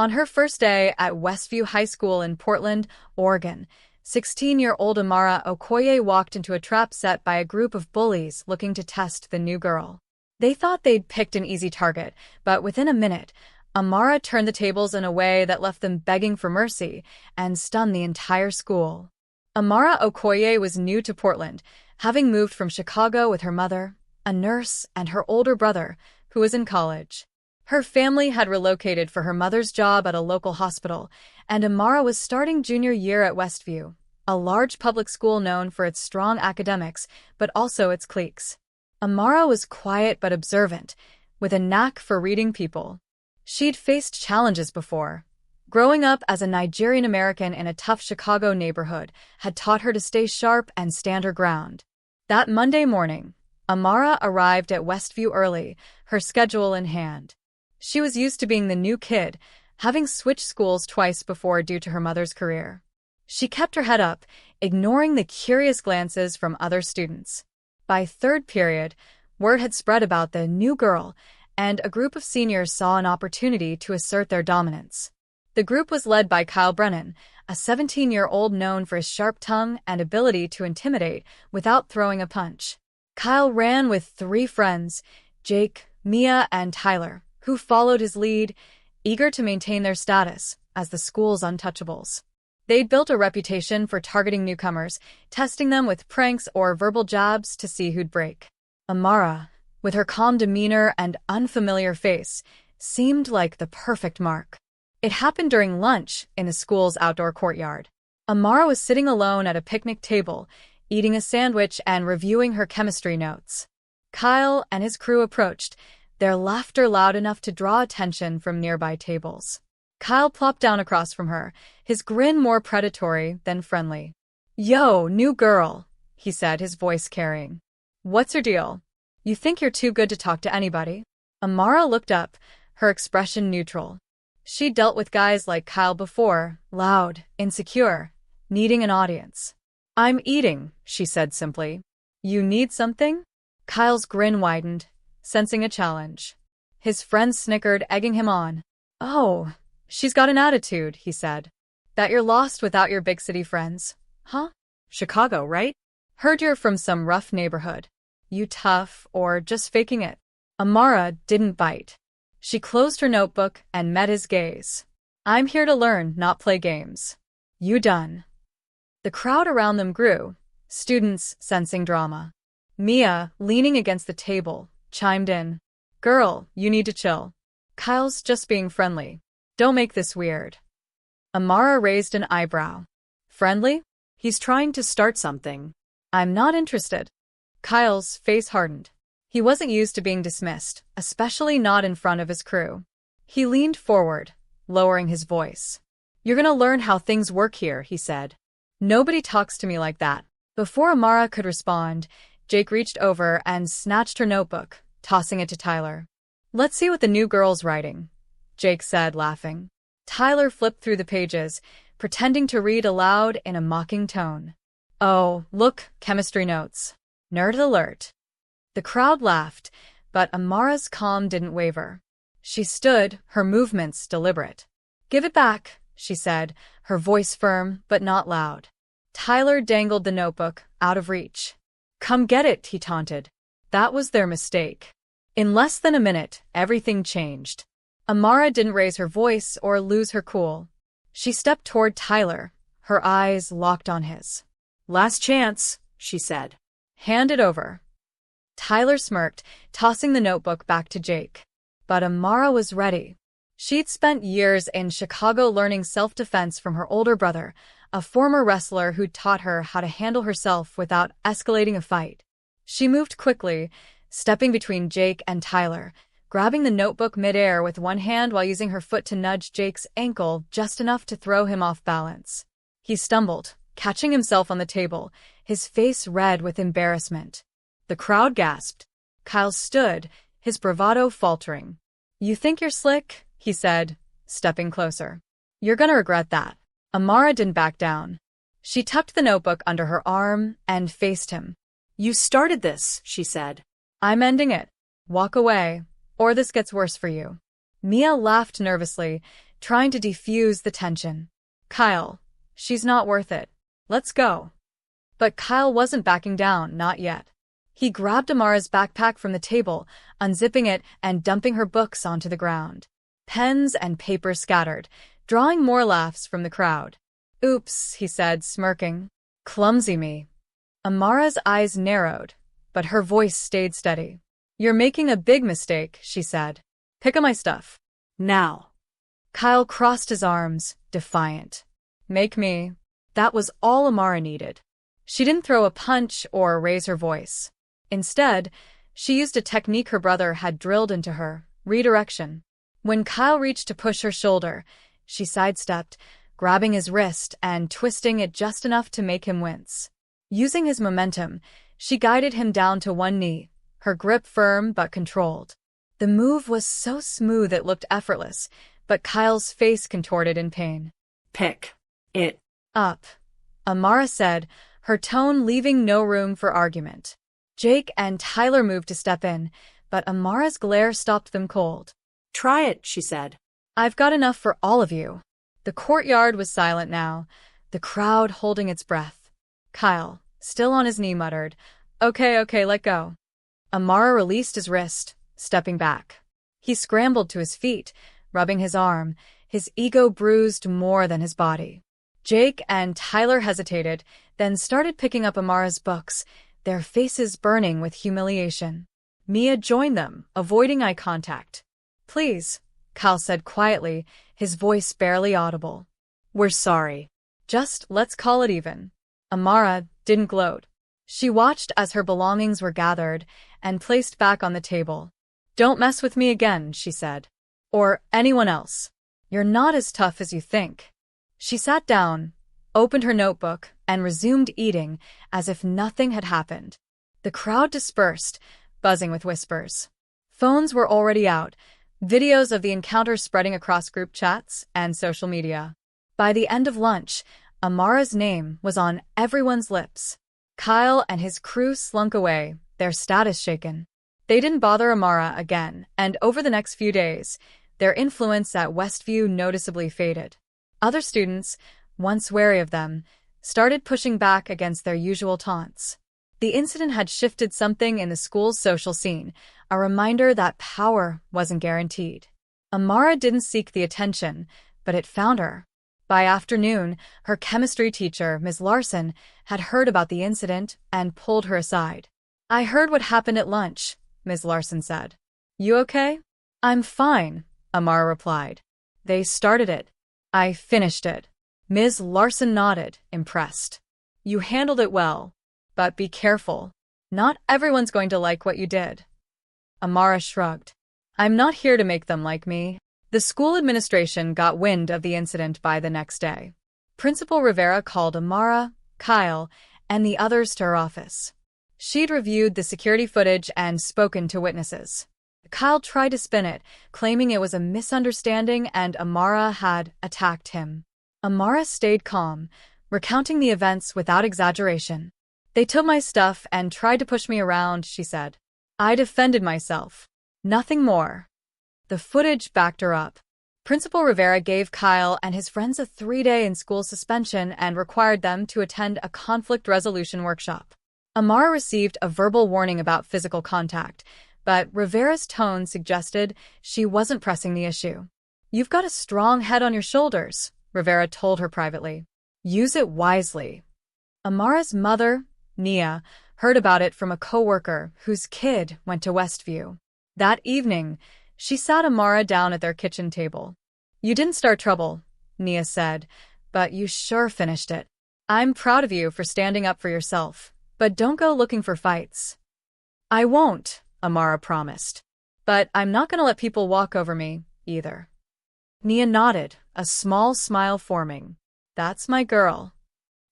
On her first day at Westview High School in Portland, Oregon, 16-year-old Amara Okoye walked into a trap set by a group of bullies looking to test the new girl. They thought they'd picked an easy target, but within a minute, Amara turned the tables in a way that left them begging for mercy and stunned the entire school. Amara Okoye was new to Portland, having moved from Chicago with her mother, a nurse, and her older brother, who was in college. Her family had relocated for her mother's job at a local hospital, and Amara was starting junior year at Westview, a large public school known for its strong academics, but also its cliques. Amara was quiet but observant, with a knack for reading people. She'd faced challenges before. Growing up as a Nigerian American in a tough Chicago neighborhood had taught her to stay sharp and stand her ground. That Monday morning, Amara arrived at Westview early, her schedule in hand. She was used to being the new kid, having switched schools twice before due to her mother's career. She kept her head up, ignoring the curious glances from other students. By third period, word had spread about the new girl, and a group of seniors saw an opportunity to assert their dominance. The group was led by Kyle Brennan, a 17-year-old known for his sharp tongue and ability to intimidate without throwing a punch. Kyle ran with 3 friends, Jake, Mia, and Tyler, who followed his lead, eager to maintain their status as the school's untouchables. They'd built a reputation for targeting newcomers, testing them with pranks or verbal jabs to see who'd break. Amara, with her calm demeanor and unfamiliar face, seemed like the perfect mark. It happened during lunch in the school's outdoor courtyard. Amara was sitting alone at a picnic table, eating a sandwich and reviewing her chemistry notes. Kyle and his crew approached, their laughter loud enough to draw attention from nearby tables. Kyle plopped down across from her, his grin more predatory than friendly. "Yo, new girl," he said, his voice carrying. "What's your deal? You think you're too good to talk to anybody?" Amara looked up, her expression neutral. She'd dealt with guys like Kyle before, loud, insecure, needing an audience. "I'm eating," she said simply. "You need something?" Kyle's grin widened, sensing a challenge. His friends snickered, egging him on. "Oh, she's got an attitude," he said. "That you're lost without your big city friends. Huh? Chicago, right? Heard you're from some rough neighborhood. You tough or just faking it?" Amara didn't bite. She closed her notebook and met his gaze. "I'm here to learn, not play games. You done?" The crowd around them grew, students sensing drama. Mia, leaning against the table, chimed in. "Girl, you need to chill. Kyle's just being friendly. Don't make this weird." Amara raised an eyebrow. "Friendly? He's trying to start something. I'm not interested." Kyle's face hardened. He wasn't used to being dismissed, especially not in front of his crew. He leaned forward, lowering his voice. "You're gonna learn how things work here," he said. "Nobody talks to me like that." Before Amara could respond, Jake reached over and snatched her notebook, tossing it to Tyler. "Let's see what the new girl's writing," Jake said, laughing. Tyler flipped through the pages, pretending to read aloud in a mocking tone. "Oh, look, chemistry notes. Nerd alert." The crowd laughed, but Amara's calm didn't waver. She stood, her movements deliberate. "Give it back," she said, her voice firm but not loud. Tyler dangled the notebook, out of reach. "Come get it," he taunted. That was their mistake. In less than a minute, everything changed. Amara didn't raise her voice or lose her cool. She stepped toward Tyler, her eyes locked on his. "Last chance," she said. "Hand it over." Tyler smirked, tossing the notebook back to Jake. But Amara was ready. She'd spent years in Chicago learning self-defense from her older brother, a former wrestler who'd taught her how to handle herself without escalating a fight. She moved quickly, stepping between Jake and Tyler, grabbing the notebook midair with one hand while using her foot to nudge Jake's ankle just enough to throw him off balance. He stumbled, catching himself on the table, his face red with embarrassment. The crowd gasped. Kyle stood, his bravado faltering. "You think you're slick?" he said, stepping closer. "You're gonna regret that." Amara didn't back down. She tucked the notebook under her arm and faced him. "You started this," she said. "I'm ending it. Walk away, or this gets worse for you." Mia laughed nervously, trying to defuse the tension. Kyle, she's not worth it. Let's go. But Kyle wasn't backing down, not yet. He grabbed Amara's backpack from the table, unzipping it and dumping her books onto the ground. Pens and paper scattered, drawing more laughs from the crowd. Oops, he said, smirking. Clumsy me. Amara's eyes narrowed, but her voice stayed steady. You're making a big mistake, she said. Pick up my stuff. Now. Kyle crossed his arms, defiant. Make me. That was all Amara needed. She didn't throw a punch or raise her voice. Instead, she used a technique her brother had drilled into her, redirection. When Kyle reached to push her shoulder, she sidestepped, grabbing his wrist and twisting it just enough to make him wince. Using his momentum, she guided him down to one knee, her grip firm but controlled. The move was so smooth it looked effortless, but Kyle's face contorted in pain. Pick it up, Amara said, her tone leaving no room for argument. Jake and Tyler moved to step in, but Amara's glare stopped them cold. Try it, she said. I've got enough for all of you. The courtyard was silent now, the crowd holding its breath. Kyle, still on his knee, muttered, Okay, let go. Amara released his wrist, stepping back. He scrambled to his feet, rubbing his arm, his ego bruised more than his body. Jake and Tyler hesitated, then started picking up Amara's books, their faces burning with humiliation. Mia joined them, avoiding eye contact. Please, Kyle said quietly, his voice barely audible. We're sorry. Just let's call it even. Amara didn't gloat. She watched as her belongings were gathered and placed back on the table. Don't mess with me again, she said. Or anyone else. You're not as tough as you think. She sat down, opened her notebook, and resumed eating as if nothing had happened. The crowd dispersed, buzzing with whispers. Phones were already out, videos of the encounter spreading across group chats and social media. By the end of lunch, Amara's name was on everyone's lips. Kyle and his crew slunk away, their status shaken. They didn't bother Amara again, and over the next few days, their influence at Westview noticeably faded. Other students, once wary of them, started pushing back against their usual taunts. The incident had shifted something in the school's social scene, a reminder that power wasn't guaranteed. Amara didn't seek the attention, but it found her. By afternoon, her chemistry teacher, Ms. Larson, had heard about the incident and pulled her aside. I heard what happened at lunch, Ms. Larson said. You okay? I'm fine, Amara replied. They started it. I finished it. Ms. Larson nodded, impressed. You handled it well, but be careful. Not everyone's going to like what you did. Amara shrugged. I'm not here to make them like me. The school administration got wind of the incident by the next day. Principal Rivera called Amara, Kyle, and the others to her office. She'd reviewed the security footage and spoken to witnesses. Kyle tried to spin it, claiming it was a misunderstanding and Amara had attacked him. Amara stayed calm, recounting the events without exaggeration. They took my stuff and tried to push me around, she said. I defended myself. Nothing more. The footage backed her up. Principal Rivera gave Kyle and his friends a 3-day in-school suspension and required them to attend a conflict resolution workshop. Amara received a verbal warning about physical contact, but Rivera's tone suggested she wasn't pressing the issue. You've got a strong head on your shoulders, Rivera told her privately. Use it wisely. Amara's mother, Nia, heard about it from a coworker whose kid went to Westview. That evening, she sat Amara down at their kitchen table. You didn't start trouble, Nia said, but you sure finished it. I'm proud of you for standing up for yourself, but don't go looking for fights. I won't, Amara promised. But I'm not going to let people walk over me, either. Nia nodded, a small smile forming. That's my girl.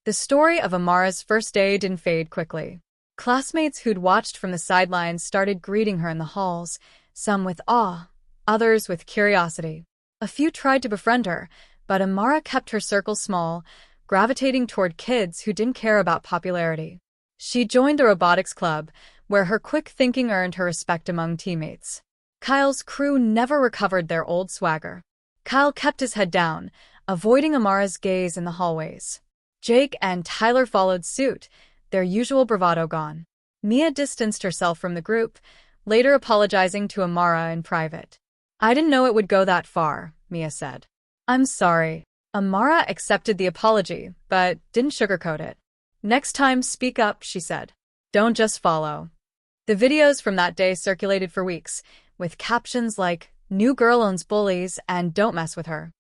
The story of Amara's first day didn't fade quickly. Classmates who'd watched from the sidelines started greeting her in the halls, some with awe, others with curiosity. A few tried to befriend her, but Amara kept her circle small, gravitating toward kids who didn't care about popularity. She joined the robotics club, where her quick thinking earned her respect among teammates. Kyle's crew never recovered their old swagger. Kyle kept his head down, avoiding Amara's gaze in the hallways. Jake and Tyler followed suit, their usual bravado gone. Mia distanced herself from the group, later apologizing to Amara in private. "I didn't know it would go that far," Mia said. "I'm sorry." Amara accepted the apology, but didn't sugarcoat it. "Next time, speak up," she said. "Don't just follow." The videos from that day circulated for weeks, with captions like, "New girl owns Bullies and don't mess with her."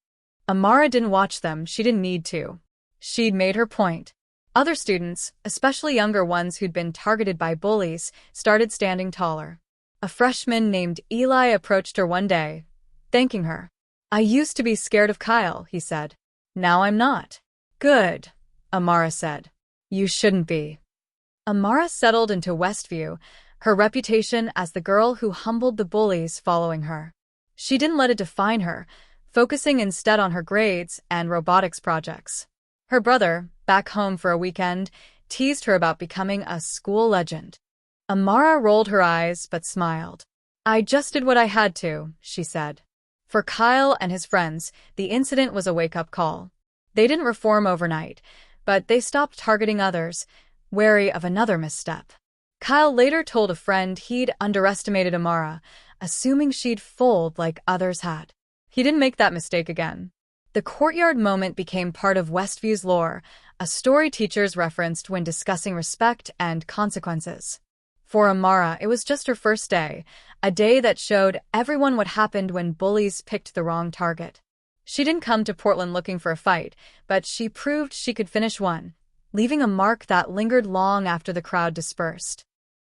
Amara didn't watch them, she didn't need to. She'd made her point. Other students, especially younger ones who'd been targeted by bullies, started standing taller. A freshman named Eli approached her one day, thanking her. "I used to be scared of Kyle," he said. "Now I'm not." "Good," Amara said. "You shouldn't be." Amara settled into Westview, her reputation as the girl who humbled the bullies following her. She didn't let it define her, focusing instead on her grades and robotics projects. Her brother, back home for a weekend, teased her about becoming a school legend. Amara rolled her eyes but smiled. "I just did what I had to," she said. For Kyle and his friends, the incident was a wake-up call. They didn't reform overnight, but they stopped targeting others, wary of another misstep. Kyle later told a friend he'd underestimated Amara, assuming she'd fold like others had. He didn't make that mistake again. The courtyard moment became part of Westview's lore, a story teachers referenced when discussing respect and consequences. For Amara, it was just her first day, a day that showed everyone what happened when bullies picked the wrong target. She didn't come to Portland looking for a fight, but she proved she could finish one, leaving a mark that lingered long after the crowd dispersed.